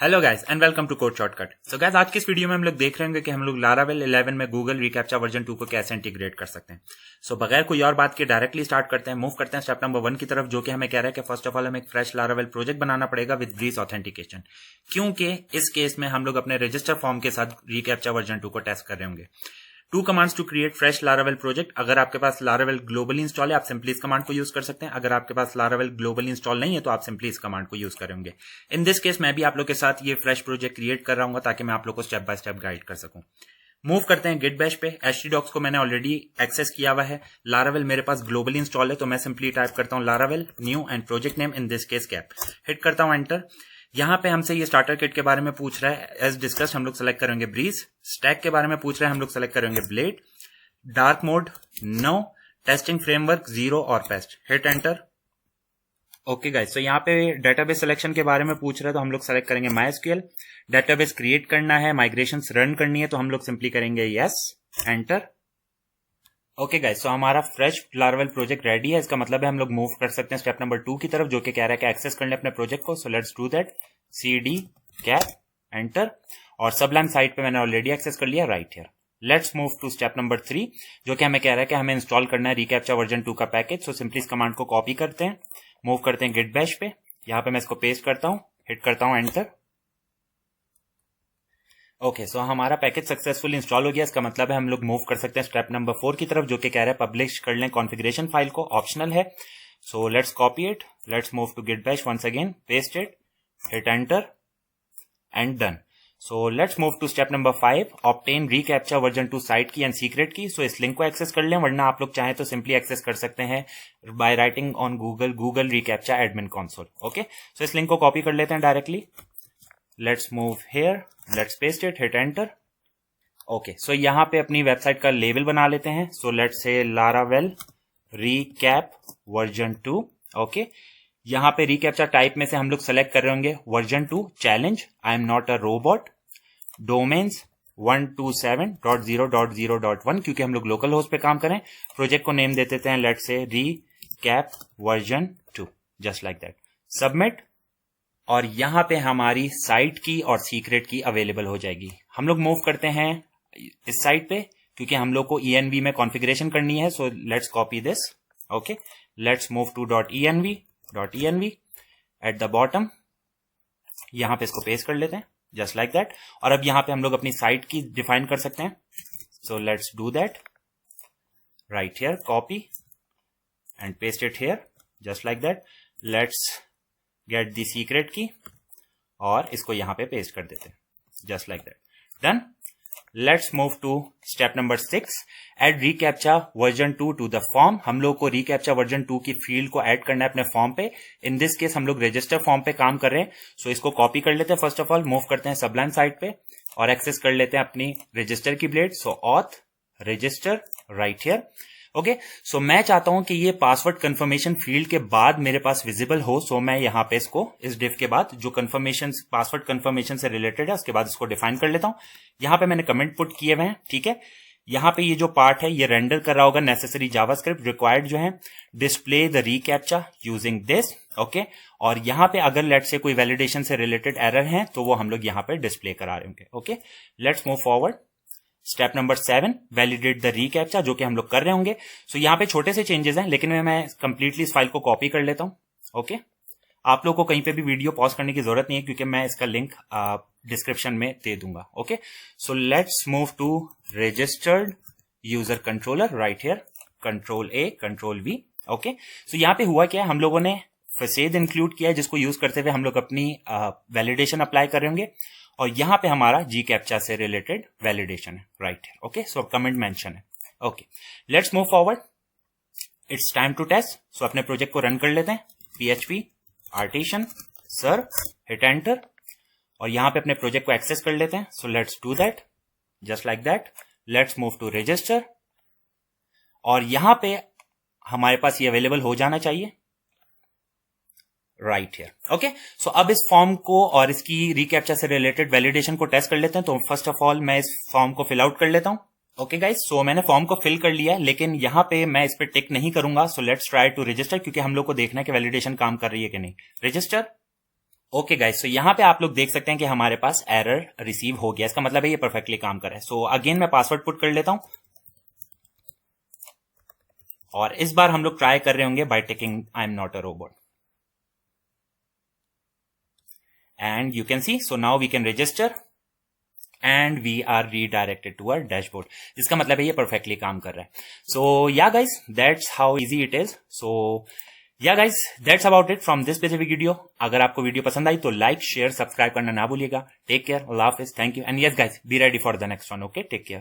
Hello guys and welcome to code shortcut. So guys आज की इस वीडियो में हम लोग देख रहे होंगे कि हम लोग लारावेल 11 में गूगल रिकैप्चा वर्जन 2 को कैसे इंटीग्रेट कर सकते हैं। सो बगैर कोई और बात के डायरेक्टली स्टार्ट करते हैं, मूव करते हैं स्टेप नंबर 1 की तरफ, जो कि हमें कह रहा है कि फर्स्ट ऑफ ऑल हमें एक फ्रेश लारावेल प्रोजेक्ट बनाना पड़ेगा विद ब्रीज ऑथेंटिकेशन, क्योंकि इस केस में हम लोग अपने रजिस्टर फॉर्म के साथ रिकैप्चा वर्जन 2 को टेस्ट कर रहे होंगे। 2 commands to create fresh Laravel project. अगर आपके पास लारावेल ग्लोबली इंस्टॉल है आप सिंपली इस कमांड को यूज कर सकते हैं। अगर आपके पास लारावेल ग्लोबली इंस्टॉल नहीं है तो आप सिंपली इस कमांड को यूज करेंगे। इन दिस केस मैं भी आप लोग के साथ ये फ्रेश प्रोजेक्ट क्रिएट कर रहा हूँ ताकि मैं आप लोग को स्टेप बाय स्टेप गाइड कर सकूं। मूव करते हैं गिट बैश पे। htdocs को मैंने ऑलरेडी एक्सेस किया हुआ है। लारावेल मेरे पास ग्लोबली इंस्टॉल है तो मैं सिंपली टाइप करता हूँ Laravel new and project name, in this case cap. Hit करता हूँ एंटर। यहाँ पे हमसे ये स्टार्टर किट के बारे में पूछ रहा है। एज डिस्कस्ड हम लोग सेलेक्ट करेंगे ब्रीज। स्टैक के बारे में पूछ रहा है, हम लोग सेलेक्ट करेंगे blade. Dark mode no, testing framework 0 और paste. Hit enter. Okay guys, तो यहाँ पे डेटाबेस सिलेक्शन के बारे में पूछ रहा है तो हम लोग सेलेक्ट करेंगे MySQL। डेटाबेस क्रिएट करना है, माइग्रेशंस रन करनी है तो हम लोग सिंपली करेंगे यस, एंटर। ओके गाइस, तो हमारा फ्रेश लारावेल प्रोजेक्ट रेडी है। इसका मतलब है हम लोग मूव कर सकते हैं स्टेप नंबर 2 की तरफ, जो कि कह रहा है कि एक्सेस कर ले अपने प्रोजेक्ट को। So let's do that. cd कैप एंटर। और सबलाइम साइट पे मैंने ऑलरेडी एक्सेस कर लिया, right here. Let's move to step number 3, जो कि हमें कह रहा है कि हमें इंस्टॉल करना है रिकैप्चा वर्जन 2 का पैकेज। सो सिंपली इस कमांड को कॉपी करते हैं, मूव करते हैं गिट बैश पे। यहां पे मैं इसको पेस्ट करता हूं, हिट करता हूं एंटर। ओके, सो हमारा पैकेज सक्सेसफुल इंस्टॉल हो गया। इसका मतलब है हम लोग मूव कर सकते हैं स्टेप नंबर 4 की तरफ, जो कि कह रहा है पब्लिश कर लें कॉन्फ़िगरेशन फाइल को, ऑप्शनल है। So let's copy it, let's move to Git Bash once again, paste it, hit enter and done. So let's move to step number 5, obtain reCAPTCHA version 2 site की and secret की। So इस link को access कर लें, वरना आप लोग चाहें तो सिंपली एक्सेस कर सकते हैं by writing on Google reCAPTCHA admin console. Okay, so इस लिंक को कॉपी कर लेते हैं directly. Let's move here, let's paste it, hit enter. Okay, so यहाँ पे अपनी वेबसाइट का लेबल बना लेते हैं। So let's say Laravel recap version 2। Okay, यहाँ पे रिकैप्चा टाइप में से हम लोग सेलेक्ट कर रहे होंगे version 2 challenge, I am not a robot. Domains 127.0.0.1, क्योंकि हम लोग लोकल होस्ट पे काम करें। प्रोजेक्ट को नेम दे देते हैं, let's say recap version 2, just like that. Submit. और यहाँ पे हमारी साइट की और सीक्रेट की अवेलेबल हो जाएगी। हम लोग मूव करते हैं इस साइट पे, क्योंकि हम लोग को env में कॉन्फ़िगरेशन करनी है। So let's copy this. Okay, let's move to .env at the bottom. यहां पे इसको पेस्ट कर लेते हैं, जस्ट लाइक दैट। और अब यहां पे हम लोग अपनी साइट की डिफाइन कर सकते हैं। So let's do that, right here, copy and paste it here, just like that. Let's get the secret key और इसको यहां पे पेस्ट कर देते हैं, just like that. Done. Let's move to step number 6, add reCAPTCHA version 2 to the form. हम लोग को रिकैप्चा वर्जन 2 की फील्ड को ऐड करना है अपने फॉर्म पे। इन दिस केस हम लोग रजिस्टर फॉर्म पे काम कर रहे हैं। सो इसको कॉपी कर लेते हैं। फर्स्ट ऑफ ऑल मूव करते हैं सबलाइम साइट पे और एक्सेस कर लेते हैं अपनी रजिस्टर की blade. So auth register, right here. Okay, so मैं चाहता हूं कि ये पासवर्ड कंफर्मेशन फील्ड के बाद मेरे पास विजिबल हो। सो मैं यहां पे इसको इस डिफ के बाद जो कंफर्मेशन पासवर्ड कंफर्मेशन से रिलेटेड है उसके बाद इसको डिफाइन कर लेता हूं। यहां पे मैंने कमेंट पुट किए हुए हैं, ठीक है। यहां पे ये जो पार्ट है ये रेंडर कर रहा होगा नेसेसरी जावास्क्रिप्ट रिक्वायर्ड जो है, display the reCAPTCHA using this. Okay, और यहां पे अगर लेट्स से कोई वैलिडेशन से रिलेटेड एरर है तो वो हम लोग यहां पे डिस्प्ले करा रहे होंगे। Okay, let's move forward. Step number 7, validate the reCAPTCHA, जो कि हम लोग कर रहे होंगे। सो यहाँ पे छोटे से चेंजेस हैं, लेकिन मैं कंप्लीटली इस फाइल को कॉपी कर लेता हूँ। ओके, आप लोग को कहीं पे भी वीडियो पॉज करने की जरूरत नहीं है, क्योंकि मैं इसका लिंक डिस्क्रिप्शन में दे दूंगा। Okay, so let's move to registered user controller, right here, control A, control V। Okay, so यहाँ पे हुआ क्या है, हम लोगों ने फसेद इंक्लूड किया है, जिसको यूज करते हुए हम लोग अपनी वैलिडेशन अप्लाई कर रहे होंगे। और यहां पे हमारा जी कैप्चा से रिलेटेड वैलिडेशन है, right. Okay, so comment mention है। Okay, let's move forward. It's time to test. So अपने प्रोजेक्ट को रन कर लेते हैं। PHP artisan serve, hit enter. और यहां पे अपने प्रोजेक्ट को एक्सेस कर लेते हैं। So let's do that, just like that. Let's move to register और यहां पे हमारे पास ये अवेलेबल हो जाना चाहिए, राइट हियर। ओके, सो अब इस फॉर्म को और इसकी रिकैप्चा से रिलेटेड वैलिडेशन को टेस्ट कर लेते हैं। तो फर्स्ट ऑफ ऑल मैं इस फॉर्म को फिल आउट कर लेता हूं। ओके गाइस, सो मैंने फॉर्म को फिल कर लिया है, लेकिन यहां पे मैं इस पे टिक नहीं करूंगा। So let's try to register, क्योंकि हम लोग को देखना है कि वैलिडेशन काम कर रही है कि नहीं। रजिस्टर। ओके गाइस, सो यहाँ पे आप लोग देख सकते हैं कि हमारे पास एरर रिसीव हो गया। इसका मतलब है ये परफेक्टली काम कर रहा है। सो अगेन मैं पासवर्ड पुट कर लेता हूं और इस बार हम लोग ट्राई कर रहे होंगे by taking I am not a robot and you can see. So now we can register and we are redirected to our dashboard, जिसका मतलब है ये परफेक्टली काम कर रहा है। So yeah guys, that's how easy it is. So yeah guys, that's about it from this specific video. अगर आपको वीडियो पसंद आई तो लाइक शेयर सब्सक्राइब करना ना भूलिएगा। टेक केयर, अल्लाह हाफिज, thank you and yes guys, be ready for the next one. Okay, take care.